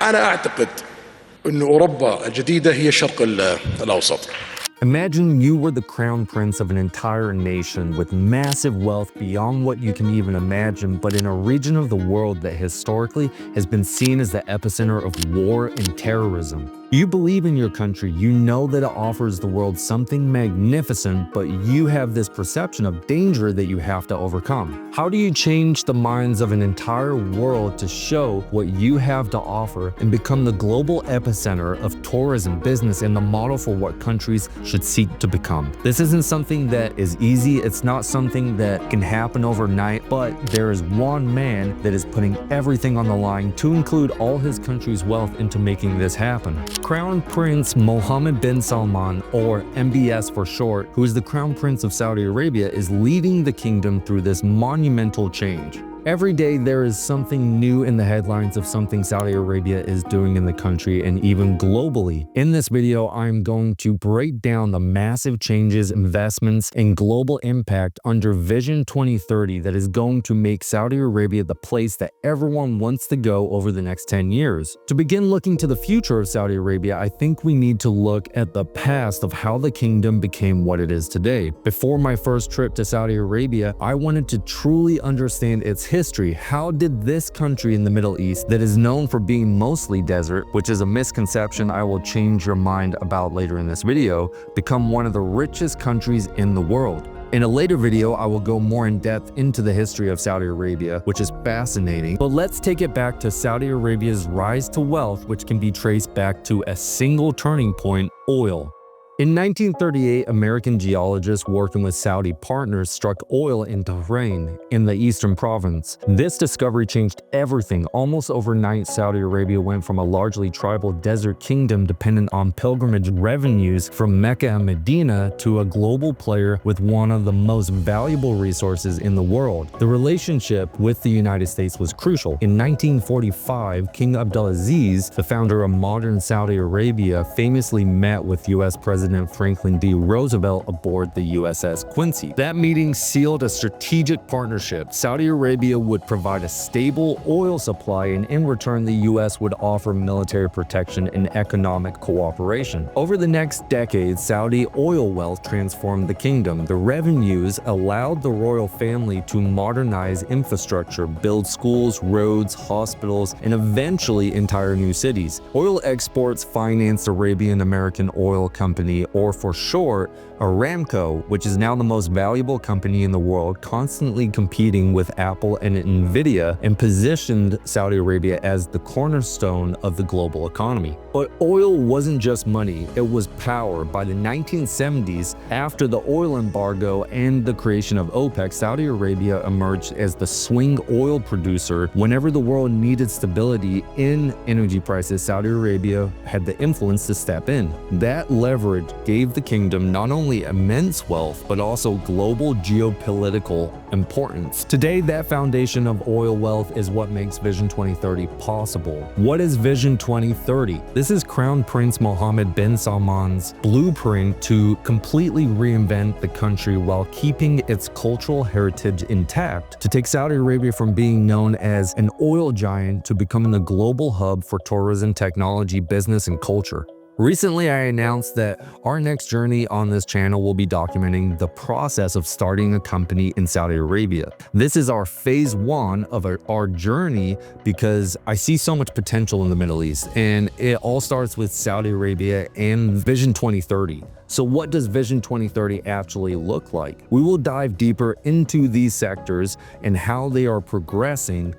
أنا أعتقد أن أوروبا الجديدة هي الشرق الأوسط. Imagine you were the crown prince of an entire nation with massive wealth beyond what you can even imagine, but in a region of the world that historically has been seen as the epicenter of war and terrorism. You believe in your country, you know that it offers the world something magnificent, but you have this perception of danger that you have to overcome. How do you change the minds of an entire world to show what you have to offer and become the global epicenter of tourism, business, and the model for what countries should seek to become? This isn't something that is easy, it's not something that can happen overnight, but there is one man that is putting everything on the line to include all his country's wealth into making this happen. Crown Prince Mohammed bin Salman, or MBS for short, who is the Crown Prince of Saudi Arabia, is leading the kingdom through this monumental change. Every day there is something new in the headlines of something Saudi Arabia is doing in the country and even globally. In this video, I'm going to break down the massive changes, investments, and global impact under Vision 2030 that is going to make Saudi Arabia the place that everyone wants to go over the next 10 years. To begin looking to the future of Saudi Arabia, I think we need to look at the past of how the kingdom became what it is today. Before my first trip to Saudi Arabia, I wanted to truly understand its history. How did this country in the Middle East that is known for being mostly desert, which is a misconception I will change your mind about later in this video, become one of the richest countries in the world? In a later video, I will go more in depth into the history of Saudi Arabia, which is fascinating, but let's take it back to Saudi Arabia's rise to wealth, which can be traced back to a single turning point: oil. In 1938, American geologists working with Saudi partners struck oil in Doign in the eastern province. This discovery changed everything. Almost overnight, Saudi Arabia went from a largely tribal desert kingdom dependent on pilgrimage revenues from Mecca and Medina to a global player with one of the most valuable resources in the world. The relationship with the United States was crucial. In 1945, King Abdulaziz, the founder of modern Saudi Arabia, famously met with U.S. President Franklin D. Roosevelt aboard the USS Quincy. That meeting sealed a strategic partnership. Saudi Arabia would provide a stable oil supply, and in return, the US would offer military protection and economic cooperation. Over the next decade, Saudi oil wealth transformed the kingdom. The revenues allowed the royal family to modernize infrastructure, build schools, roads, hospitals, and eventually entire new cities. Oil exports financed Arabian American Oil Company, or for short, Aramco, which is now the most valuable company in the world, constantly competing with Apple and Nvidia, and positioned Saudi Arabia as the cornerstone of the global economy. But oil wasn't just money, it was power. By the 1970s, after the oil embargo and the creation of OPEC, Saudi Arabia emerged as the swing oil producer. Whenever the world needed stability in energy prices, Saudi Arabia had the influence to step in. That leverage gave the kingdom not only immense wealth, but also global geopolitical importance. Today, that foundation of oil wealth is what makes Vision 2030 possible. What is Vision 2030? This is Crown Prince Mohammed bin Salman's blueprint to completely reinvent the country while keeping its cultural heritage intact, to take Saudi Arabia from being known as an oil giant to becoming a global hub for tourism, technology, business, and culture. Recently, I announced that our next journey on this channel will be documenting the process of starting a company in Saudi Arabia. This is our phase one of our journey because I see so much potential in the Middle East, and it all starts with Saudi Arabia and Vision 2030. So what does Vision 2030 actually look like? We will dive deeper into these sectors and how they are progressing.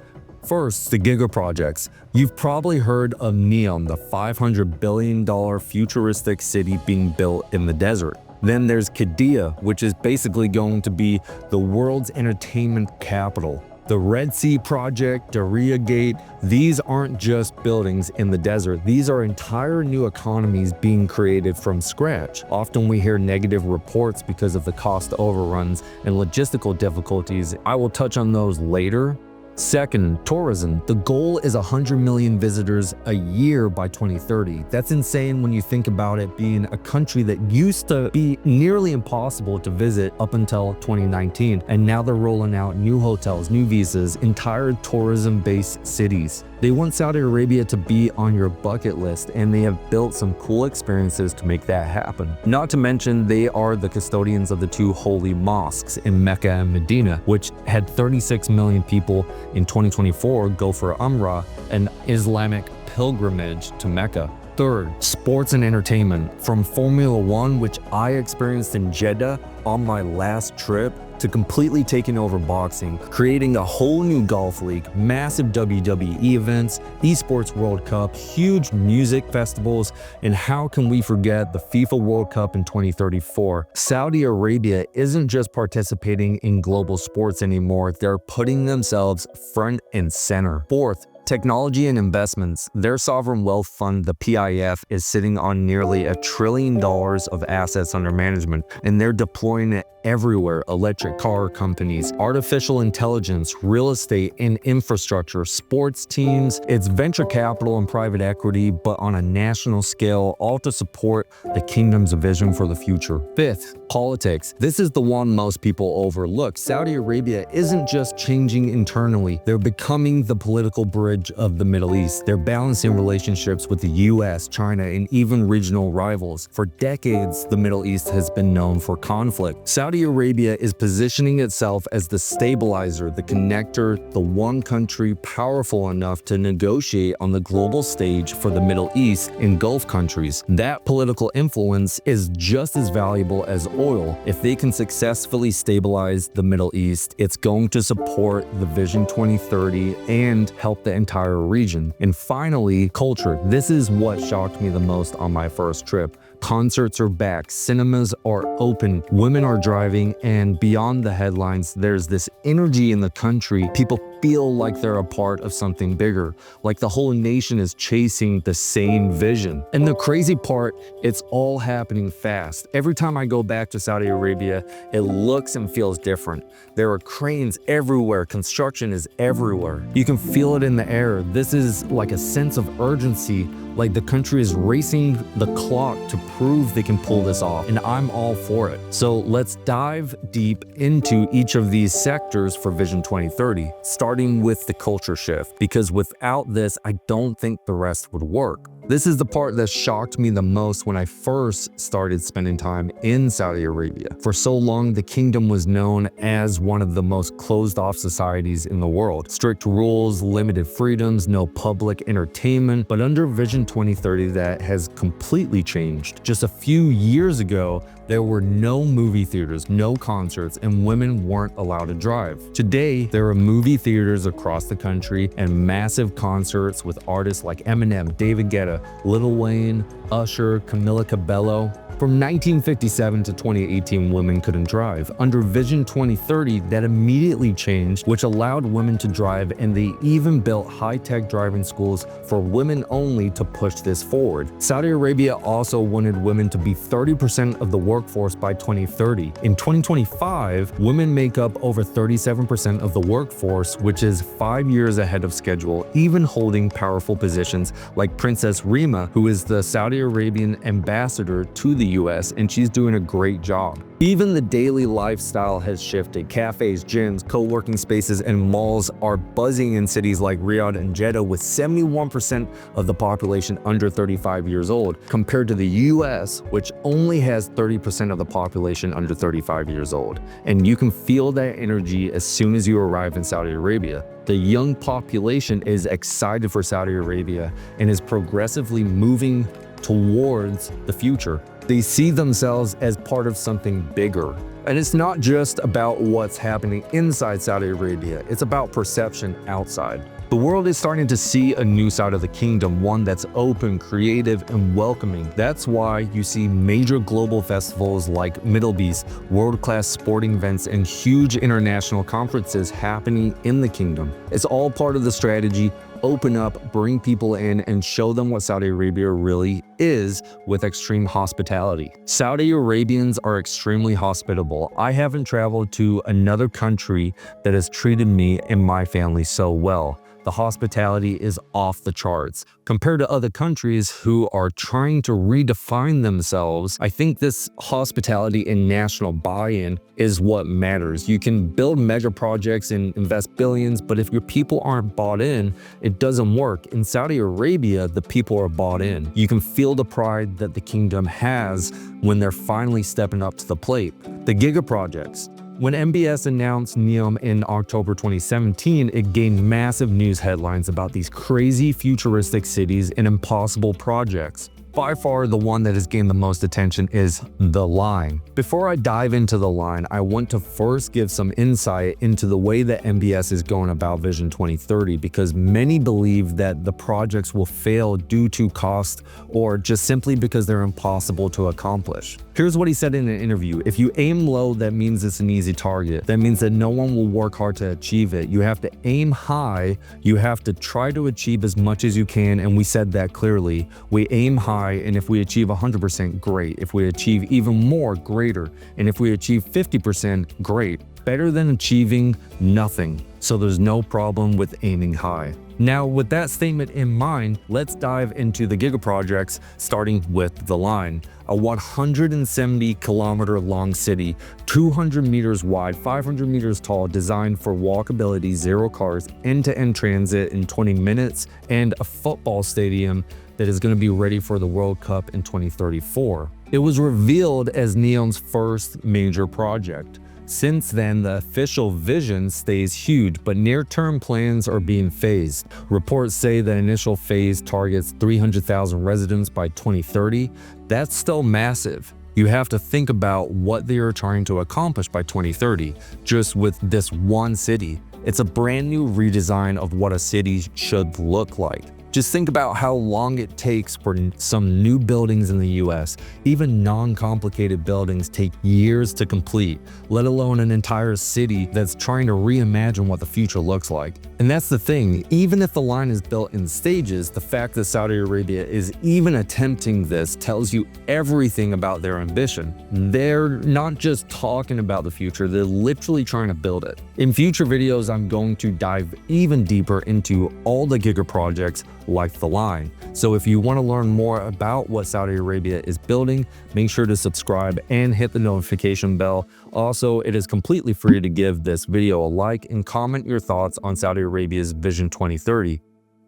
First, the Giga projects. You've probably heard of NEOM, the $500 billion futuristic city being built in the desert. Then there's Qiddiya, which is basically going to be the world's entertainment capital. The Red Sea project, Darya Gate, these aren't just buildings in the desert. These are entire new economies being created from scratch. Often we hear negative reports because of the cost overruns and logistical difficulties. I will touch on those later. Second, tourism. The goal is 100 million visitors a year by 2030. That's insane when you think about it being a country that used to be nearly impossible to visit up until 2019. And now they're rolling out new hotels, new visas, entire tourism-based cities. They want Saudi Arabia to be on your bucket list, and they have built some cool experiences to make that happen. Not to mention, they are the custodians of the two holy mosques in Mecca and Medina, which had 36 million people in 2024 go for Umrah, an Islamic pilgrimage to Mecca. Third, sports and entertainment. From Formula One, which I experienced in Jeddah on my last trip, to completely taking over boxing, creating a whole new golf league, massive WWE events, esports World Cup, huge music festivals, and how can we forget the FIFA World Cup in 2034? Saudi Arabia isn't just participating in global sports anymore, they're putting themselves front and center. Fourth, technology and investments. Their sovereign wealth fund, the PIF, is sitting on nearly $1 trillion of assets under management, and they're deploying it everywhere. Electric car companies, artificial intelligence, real estate and infrastructure, sports teams. It's venture capital and private equity, but on a national scale, all to support the kingdom's vision for the future. Fifth, politics. This is the one most people overlook. Saudi Arabia isn't just changing internally, they're becoming the political bridge of the Middle East. They're balancing relationships with the US, China, and even regional rivals. For decades, the Middle East has been known for conflict. Saudi Arabia is positioning itself as the stabilizer, the connector, the one country powerful enough to negotiate on the global stage for the Middle East and Gulf countries. That political influence is just as valuable as oil. If they can successfully stabilize the Middle East, it's going to support the Vision 2030 and help the entire region. And finally, culture. This is what shocked me the most on my first trip. Concerts are back, cinemas are open, women are driving, and beyond the headlines, there's this energy in the country. People feel like they're a part of something bigger, like the whole nation is chasing the same vision. And the crazy part, it's all happening fast. Every time I go back to Saudi Arabia, it looks and feels different. There are cranes everywhere, construction is everywhere. You can feel it in the air. This is like a sense of urgency, like the country is racing the clock to prove they can pull this off, and I'm all for it. So let's dive deep into each of these sectors for Vision 2030, starting with the culture shift, because without this, I don't think the rest would work. This is the part that shocked me the most when I first started spending time in Saudi Arabia. For so long, the kingdom was known as one of the most closed-off societies in the world. Strict rules, limited freedoms, no public entertainment. But under Vision 2030, that has completely changed. Just a few years ago, there were no movie theaters, no concerts, and women weren't allowed to drive. Today, there are movie theaters across the country and massive concerts with artists like Eminem, David Guetta, Lil Wayne, Usher, Camila Cabello. From 1957 to 2018, women couldn't drive. Under Vision 2030, that immediately changed, which allowed women to drive, and they even built high-tech driving schools for women only to push this forward. Saudi Arabia also wanted women to be 30% of the workforce by 2030. In 2025, women make up over 37% of the workforce, which is 5 years ahead of schedule, even holding powerful positions like Princess Rima, who is the Saudi Arabian ambassador to the US, and she's doing a great job. Even the daily lifestyle has shifted. Cafes, gyms, co-working spaces, and malls are buzzing in cities like Riyadh and Jeddah, with 71% of the population under 35 years old, compared to the US, which only has 30% of the population under 35 years old. And you can feel that energy as soon as you arrive in Saudi Arabia. The young population is excited for Saudi Arabia and is progressively moving towards the future. They see themselves as part of something bigger. And it's not just about what's happening inside Saudi Arabia, it's about perception outside. The world is starting to see a new side of the kingdom, one that's open, creative, and welcoming. That's why you see major global festivals like Middle East, world-class sporting events, and huge international conferences happening in the kingdom. It's all part of the strategy. Open up, bring people in, and show them what Saudi Arabia really is with extreme hospitality. Saudi Arabians are extremely hospitable. I haven't traveled to another country that has treated me and my family so well. The hospitality is off the charts. Compared to other countries who are trying to redefine themselves, I think this hospitality and national buy-in is what matters. You can build mega projects and invest billions, but if your people aren't bought in, it doesn't work. In Saudi Arabia, the people are bought in. You can feel the pride that the kingdom has when they're finally stepping up to the plate. The Giga projects. When MBS announced NEOM in October 2017, it gained massive news headlines about these crazy futuristic cities and impossible projects. By far, the one that has gained the most attention is the line. Before I dive into the line, I want to first give some insight into the way that MBS is going about Vision 2030, because many believe that the projects will fail due to cost or just simply because they're impossible to accomplish. Here's what he said in an interview. If you aim low, that means it's an easy target. That means that no one will work hard to achieve it. You have to aim high. You have to try to achieve as much as you can, and we said that clearly. We aim high, and if we achieve 100%, great. If we achieve even more, greater. And if we achieve 50%, great. Better than achieving nothing. So there's no problem with aiming high. Now, with that statement in mind, let's dive into the Giga projects, starting with the line. A 170-kilometer long city, 200 meters wide, 500 meters tall, designed for walkability, zero cars, end-to-end transit in 20 minutes, and a football stadium that is going to be ready for the World Cup in 2034. It was revealed as NEOM's first major project. Since then, the official vision stays huge, but near-term plans are being phased. Reports say the initial phase targets 300,000 residents by 2030. That's still massive. You have to think about what they are trying to accomplish by 2030, just with this one city. It's a brand new redesign of what a city should look like. Just think about how long it takes for some new buildings in the US. Even non-complicated buildings take years to complete, let alone an entire city that's trying to reimagine what the future looks like. And that's the thing, even if the line is built in stages, the fact that Saudi Arabia is even attempting this tells you everything about their ambition. They're not just talking about the future, they're literally trying to build it. In future videos, I'm going to dive even deeper into all the Giga projects like the line. So if you want to learn more about what Saudi Arabia is building, make sure to subscribe and hit the notification bell. Also, it is completely free to give this video a like and comment your thoughts on Saudi Arabia's Vision 2030.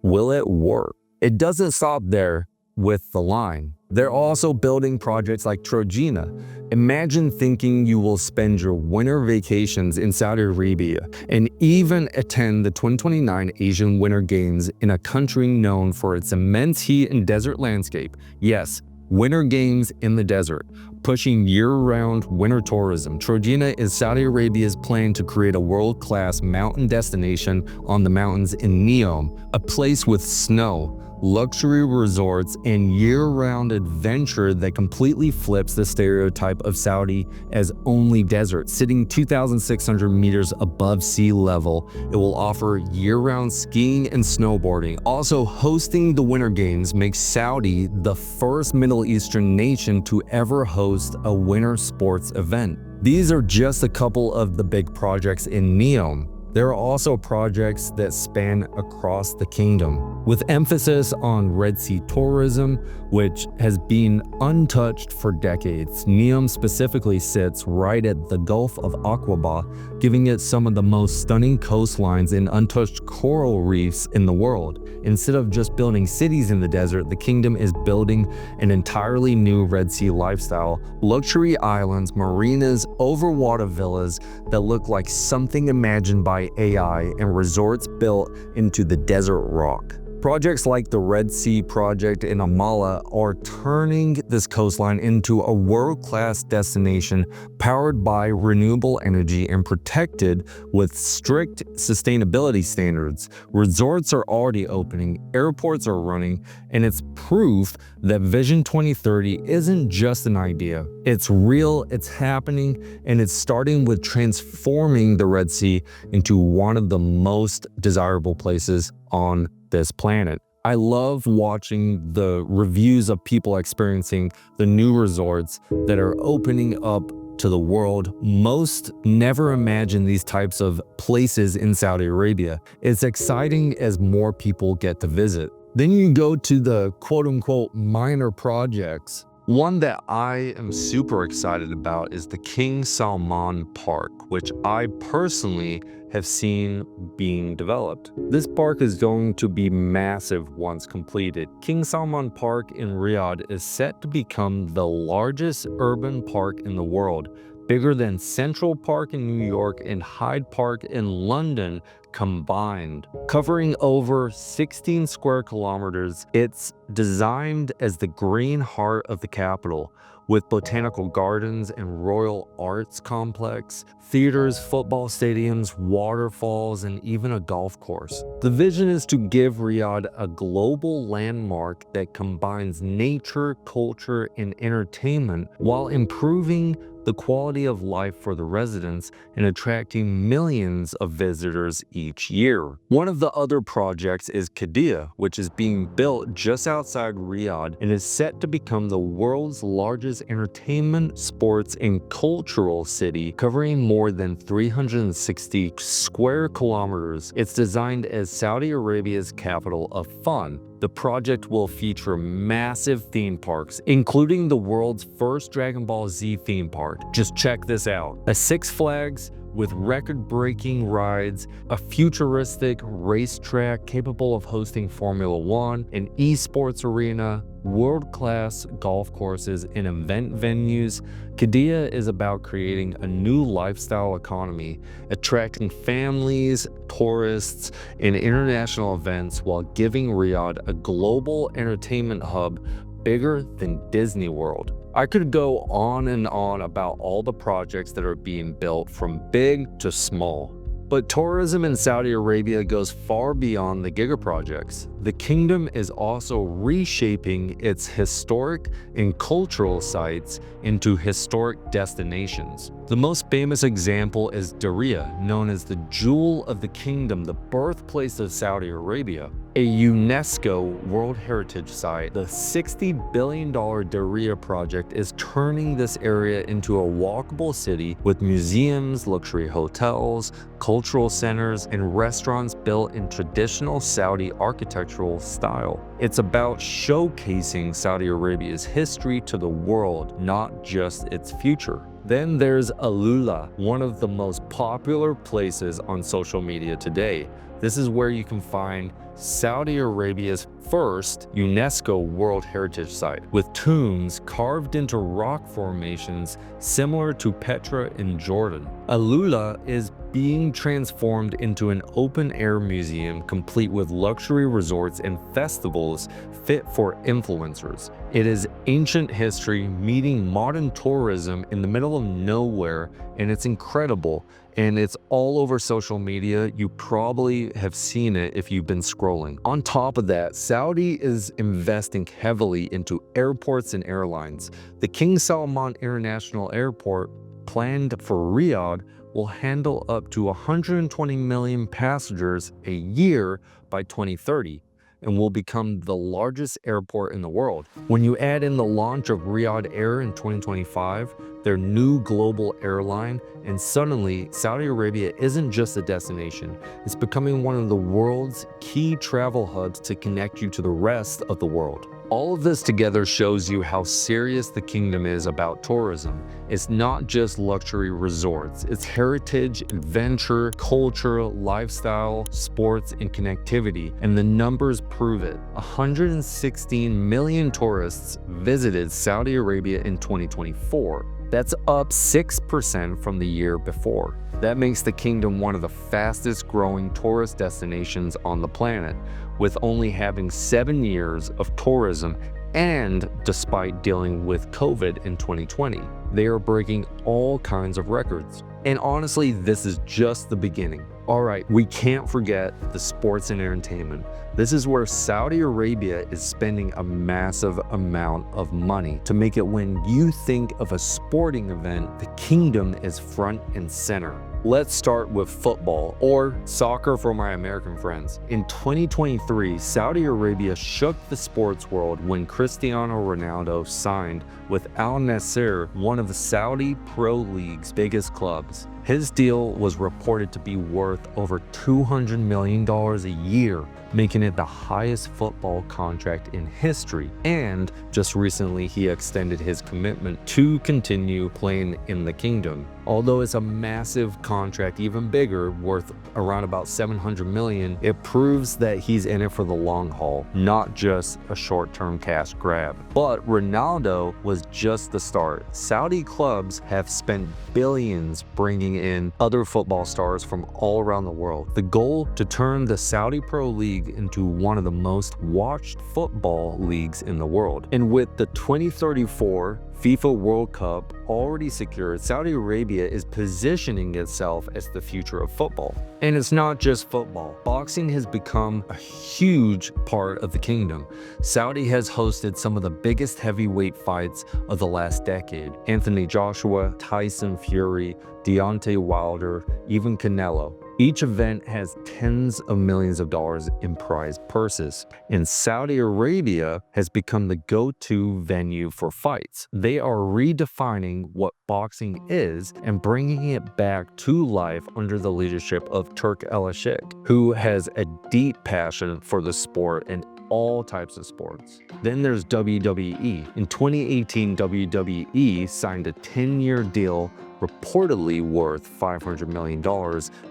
Will it work? It doesn't stop there with the line. They're also building projects like Trojena. Imagine thinking you will spend your winter vacations in Saudi Arabia and even attend the 2029 Asian Winter Games in a country known for its immense heat and desert landscape. Yes, Winter Games in the desert, pushing year-round winter tourism. Trojena is Saudi Arabia's plan to create a world-class mountain destination on the mountains in NEOM, a place with snow, luxury resorts, and year-round adventure that completely flips the stereotype of Saudi as only desert. Sitting 2,600 meters above sea level, it will offer year-round skiing and snowboarding. Also, hosting the Winter Games makes Saudi the first Middle Eastern nation to ever host a winter sports event. These are just a couple of the big projects in NEOM. There are also projects that span across the kingdom, with emphasis on Red Sea tourism, which has been untouched for decades. NEOM specifically sits right at the Gulf of Aqaba, giving it some of the most stunning coastlines and untouched coral reefs in the world. Instead of just building cities in the desert, the kingdom is building an entirely new Red Sea lifestyle, luxury islands, marinas, overwater villas that look like something imagined by AI, and resorts built into the desert rock. Projects like the Red Sea project in Amala are turning this coastline into a world-class destination powered by renewable energy and protected with strict sustainability standards. Resorts are already opening, airports are running, and it's proof that Vision 2030 isn't just an idea. It's real, it's happening, and it's starting with transforming the Red Sea into one of the most desirable places on this planet. I love watching the reviews of people experiencing the new resorts that are opening up to the world. Most never imagine these types of places in Saudi Arabia. It's exciting as more people get to visit. Then you go to the quote-unquote minor projects. One that I am super excited about is the King Salman Park, which I personally have seen being developed. This park is going to be massive once completed. King Salman Park in Riyadh is set to become the largest urban park in the world, bigger than Central Park in New York and Hyde Park in London combined. Covering over 16 square kilometers, it's designed as the green heart of the capital, with botanical gardens and royal arts complex, theaters, football stadiums, waterfalls, and even a golf course. The vision is to give Riyadh a global landmark that combines nature, culture, and entertainment while improving the quality of life for the residents and attracting millions of visitors each year. One of the other projects is Giga, which is being built just outside Riyadh and is set to become the world's largest entertainment, sports, and cultural city, covering more than 360 square kilometers. It's designed as Saudi Arabia's capital of fun. The project will feature massive theme parks, including the world's first Dragon Ball Z theme park. Just check this out. A Six Flags with record-breaking rides, a futuristic racetrack capable of hosting Formula One, an esports arena, world-class golf courses, and event venues. Giga is about creating a new lifestyle economy, attracting families, tourists, and international events while giving Riyadh a global entertainment hub bigger than Disney World. I could go on and on about all the projects that are being built from big to small. But tourism in Saudi Arabia goes far beyond the Giga projects. The kingdom is also reshaping its historic and cultural sites into historic destinations. The most famous example is Diriyah, known as the Jewel of the Kingdom, the birthplace of Saudi Arabia. A UNESCO World Heritage Site, the $60 billion Diriyah project is turning this area into a walkable city with museums, luxury hotels, cultural centers, and restaurants built in traditional Saudi architectural style. It's about showcasing Saudi Arabia's history to the world, not just its future. Then there's iwll, one of the most popular places on social media today. This is where you can find Saudi Arabia's first UNESCO World Heritage Site, with tombs carved into rock formations similar to Petra in Jordan. iwll is being transformed into an open-air museum complete with luxury resorts and festivals fit for influencers. It is ancient history meeting modern tourism in the middle of nowhere, and it's incredible. And it's all over social media. You probably have seen it if you've been scrolling. On top of that, Saudi is investing heavily into airports and airlines. The King Salman International Airport, planned for Riyadh, will handle up to 120 million passengers a year by 2030. And will become the largest airport in the world. When you add in the launch of Riyadh Air in 2025, their new global airline, and suddenly Saudi Arabia isn't just a destination, it's becoming one of the world's key travel hubs to connect you to the rest of the world. All of this together shows you how serious the kingdom is about tourism. It's not just luxury resorts, it's heritage, adventure, culture, lifestyle, sports, and connectivity, and the numbers prove it. 116 million tourists visited Saudi Arabia in 2024. That's up 6% from the year before. That makes the kingdom one of the fastest growing tourist destinations on the planet, with only having 7 years of tourism, and despite dealing with COVID in 2020. They are breaking all kinds of records. And honestly, this is just the beginning. All right, we can't forget the sports and entertainment. This is where Saudi Arabia is spending a massive amount of money to make it when you think of a sporting event, the kingdom is front and center. Let's start with football, or soccer for my American friends. In 2023, Saudi Arabia shook the sports world when Cristiano Ronaldo signed with Al Nassr, one of the Saudi Pro League's biggest clubs. His deal was reported to be worth over $200 million a year, making it the highest football contract in history. And just recently, he extended his commitment to continue playing in the kingdom. Although it's a massive contract, even bigger, worth around about $700 million, it proves that he's in it for the long haul, not just a short-term cash grab. But Ronaldo was just the start. Saudi clubs have spent billions bringing in other football stars from all around the world. The goal: to turn the Saudi Pro League into one of the most watched football leagues in the world. And with the 2034 FIFA World Cup already secured, Saudi Arabia is positioning itself as the future of football. And it's not just football. Boxing has become a huge part of the kingdom. Saudi has hosted some of the biggest heavyweight fights of the last decade. Anthony Joshua, Tyson Fury, Deontay Wilder, even Canelo. Each event has tens of millions of dollars in prize purses, and Saudi Arabia has become the go-to venue for fights. They are redefining what boxing is and bringing it back to life under the leadership of Turk Al-Sheikh, who has a deep passion for the sport and all types of sports. Then there's WWE. In 2018, WWE signed a 10-year deal reportedly worth $500 million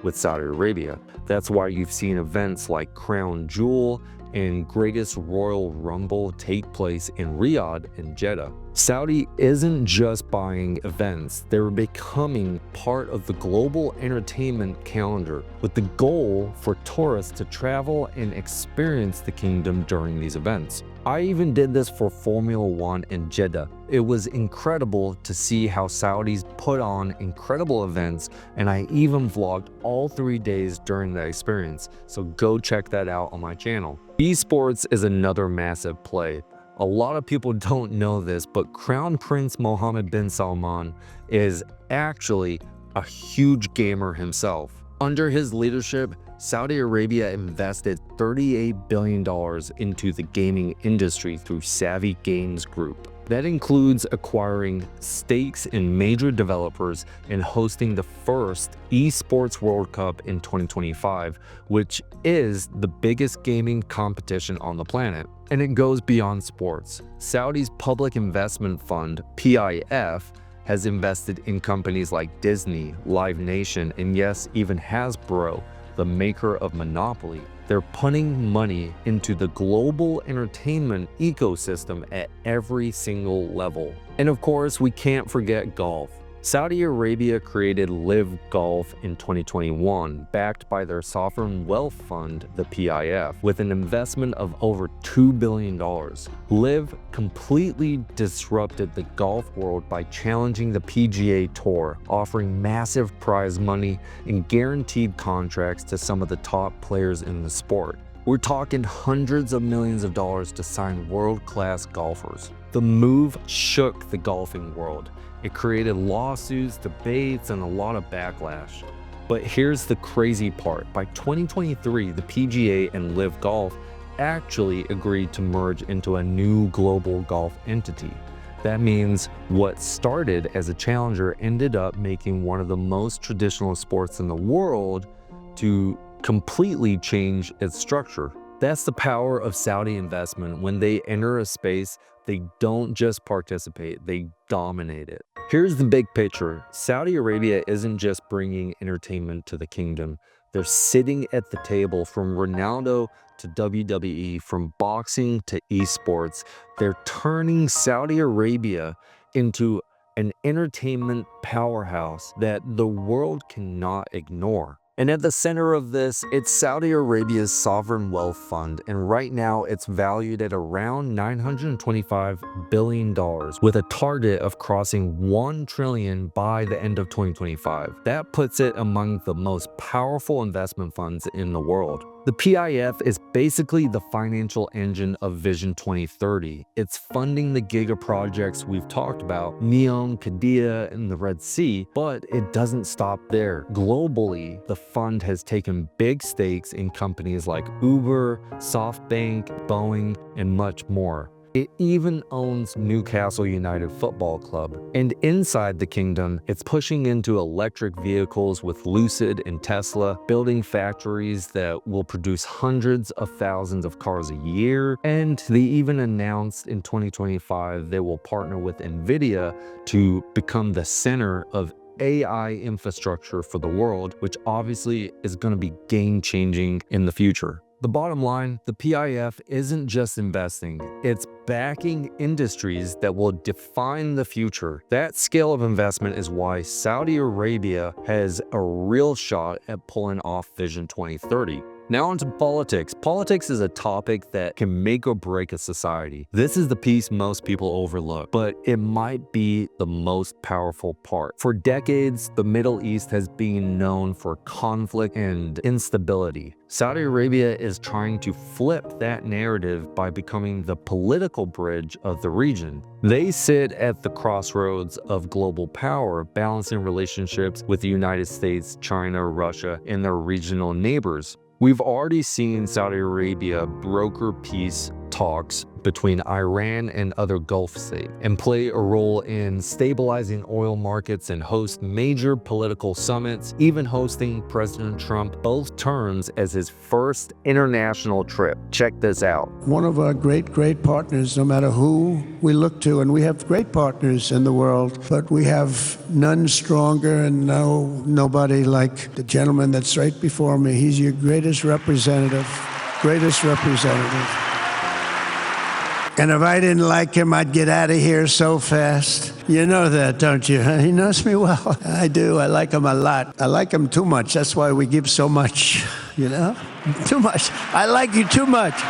with Saudi Arabia. That's why you've seen events like Crown Jewel and Greatest Royal Rumble take place in Riyadh and Jeddah. Saudi isn't just buying events, they're becoming part of the global entertainment calendar, with the goal for tourists to travel and experience the kingdom during these events. I even did this for Formula One in Jeddah. It was incredible to see how Saudis put on incredible events, and I even vlogged all 3 days during the experience, so go check that out on my channel. Esports is another massive play. A lot of people don't know this, but Crown Prince Mohammed bin Salman is actually a huge gamer himself. Under his leadership, Saudi Arabia invested $38 billion into the gaming industry through Savvy Games Group. That includes acquiring stakes in major developers and hosting the first Esports World Cup in 2025, which is the biggest gaming competition on the planet. And it goes beyond sports. Saudi's Public Investment Fund, PIF, has invested in companies like Disney, Live Nation, and yes, even Hasbro, the maker of Monopoly. They're putting money into the global entertainment ecosystem at every single level. And of course, we can't forget golf. Saudi Arabia created Live Golf in 2021, backed by their sovereign wealth fund, the PIF, with an investment of over $2 billion. Live completely disrupted the golf world by challenging the PGA Tour, offering massive prize money and guaranteed contracts to some of the top players in the sport. We're talking hundreds of millions of dollars to sign world-class golfers. The move shook the golfing world. It created lawsuits, debates, and a lot of backlash. But here's the crazy part. By 2023, the PGA and Live Golf actually agreed to merge into a new global golf entity. That means what started as a challenger ended up making one of the most traditional sports in the world to completely change its structure. That's the power of Saudi investment. When they enter a space, they don't just participate, they dominate it. Here's the big picture. Saudi Arabia isn't just bringing entertainment to the kingdom. They're sitting at the table, from Ronaldo to WWE, from boxing to esports. They're turning Saudi Arabia into an entertainment powerhouse that the world cannot ignore. And at the center of this, it's Saudi Arabia's sovereign wealth fund, and right now it's valued at around $925 billion, with a target of crossing $1 trillion by the end of 2025. That puts it among the most powerful investment funds in the world. The PIF is basically the financial engine of Vision 2030. It's funding the Giga projects we've talked about, Neom, Qiddiya, and the Red Sea, but it doesn't stop there. Globally, the fund has taken big stakes in companies like Uber, SoftBank, Boeing, and much more. It even owns Newcastle United Football Club. And inside the kingdom, it's pushing into electric vehicles with Lucid and Tesla, building factories that will produce hundreds of thousands of cars a year. And they even announced in 2025 they will partner with NVIDIA to become the center of AI infrastructure for the world, which obviously is going to be game-changing in the future. The bottom line, the PIF isn't just investing, it's backing industries that will define the future. That scale of investment is why Saudi Arabia has a real shot at pulling off Vision 2030. Now onto politics. Politics is a topic that can make or break a society. This is the piece most people overlook, but it might be the most powerful part. For decades, the Middle East has been known for conflict and instability. Saudi Arabia is trying to flip that narrative by becoming the political bridge of the region. They sit at the crossroads of global power, balancing relationships with the United States, China, Russia, and their regional neighbors. We've already seen Saudi Arabia broker peace talks between Iran and other Gulf states and play a role in stabilizing oil markets and host major political summits, even hosting President Trump both terms as his first international trip. Check this out. One of our great partners, no matter who we look to, and we have great partners in the world, but we have none stronger and nobody like the gentleman that's right before me. He's your greatest representative. And if I didn't like him, I'd get out of here so fast. You know that, don't you? He knows me well. I do. I like him a lot. I like him too much. That's why we give so much, you know? Too much. I like you too much.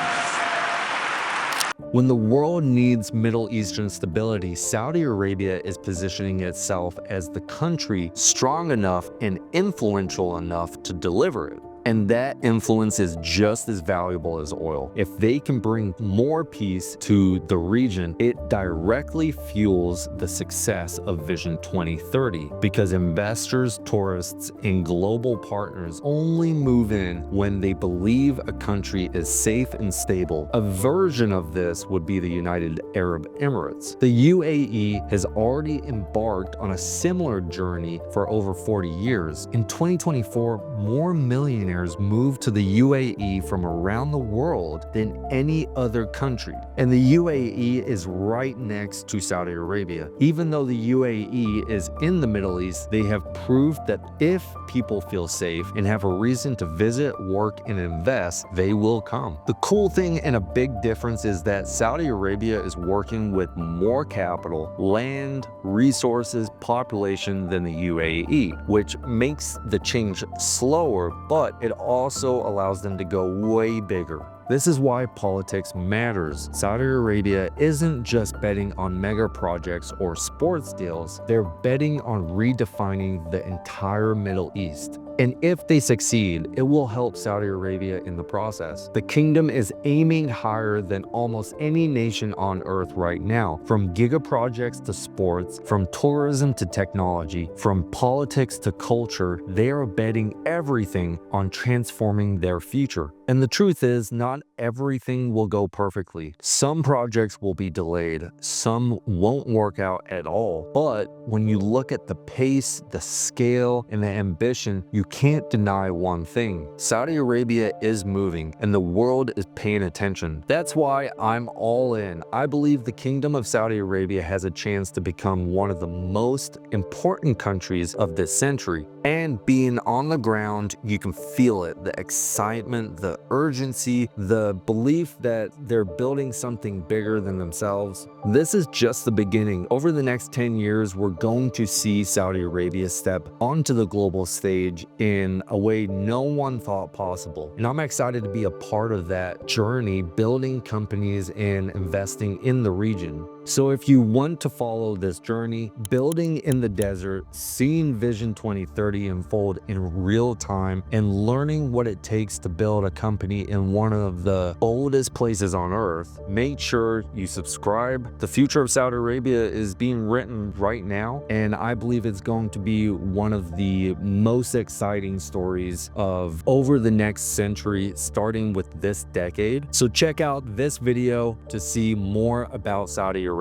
When the world needs Middle Eastern stability, Saudi Arabia is positioning itself as the country strong enough and influential enough to deliver it. And that influence is just as valuable as oil. If they can bring more peace to the region, it directly fuels the success of Vision 2030 because investors, tourists, and global partners only move in when they believe a country is safe and stable. A version of this would be the United Arab Emirates. The UAE has already embarked on a similar journey for over 40 years. In 2024, more millionaires moved to the UAE from around the world than any other country. And the UAE is right next to Saudi Arabia. Even though the UAE is in the Middle East, they have proved that if people feel safe and have a reason to visit, work, and invest, they will come. The cool thing and a big difference is that Saudi Arabia is working with more capital, land, resources, population than the UAE, which makes the change slower, but it also allows them to go way bigger. This is why politics matters. Saudi Arabia isn't just betting on mega projects or sports deals, they're betting on redefining the entire Middle East. And if they succeed, it will help Saudi Arabia in the process. The kingdom is aiming higher than almost any nation on earth right now. From giga projects to sports, from tourism to technology, from politics to culture, they are betting everything on transforming their future. And the truth is, not everything will go perfectly. Some projects will be delayed, some won't work out at all. But when you look at the pace, the scale, and the ambition, you can't deny one thing. Saudi Arabia is moving, and the world is paying attention. That's why I'm all in. I believe the Kingdom of Saudi Arabia has a chance to become one of the most important countries of this century. And being on the ground, you can feel it, the excitement, the urgency, the belief that they're building something bigger than themselves. This is just the beginning. Over the next 10 years, we're going to see Saudi Arabia step onto the global stage in a way no one thought possible. And I'm excited to be a part of that journey, building companies and investing in the region. So if you want to follow this journey, building in the desert, seeing Vision 2030 unfold in real time, and learning what it takes to build a company in one of the boldest places on earth, make sure you subscribe. The future of Saudi Arabia is being written right now, and I believe it's going to be one of the most exciting stories of over the next century, starting with this decade. So check out this video to see more about Saudi Arabia.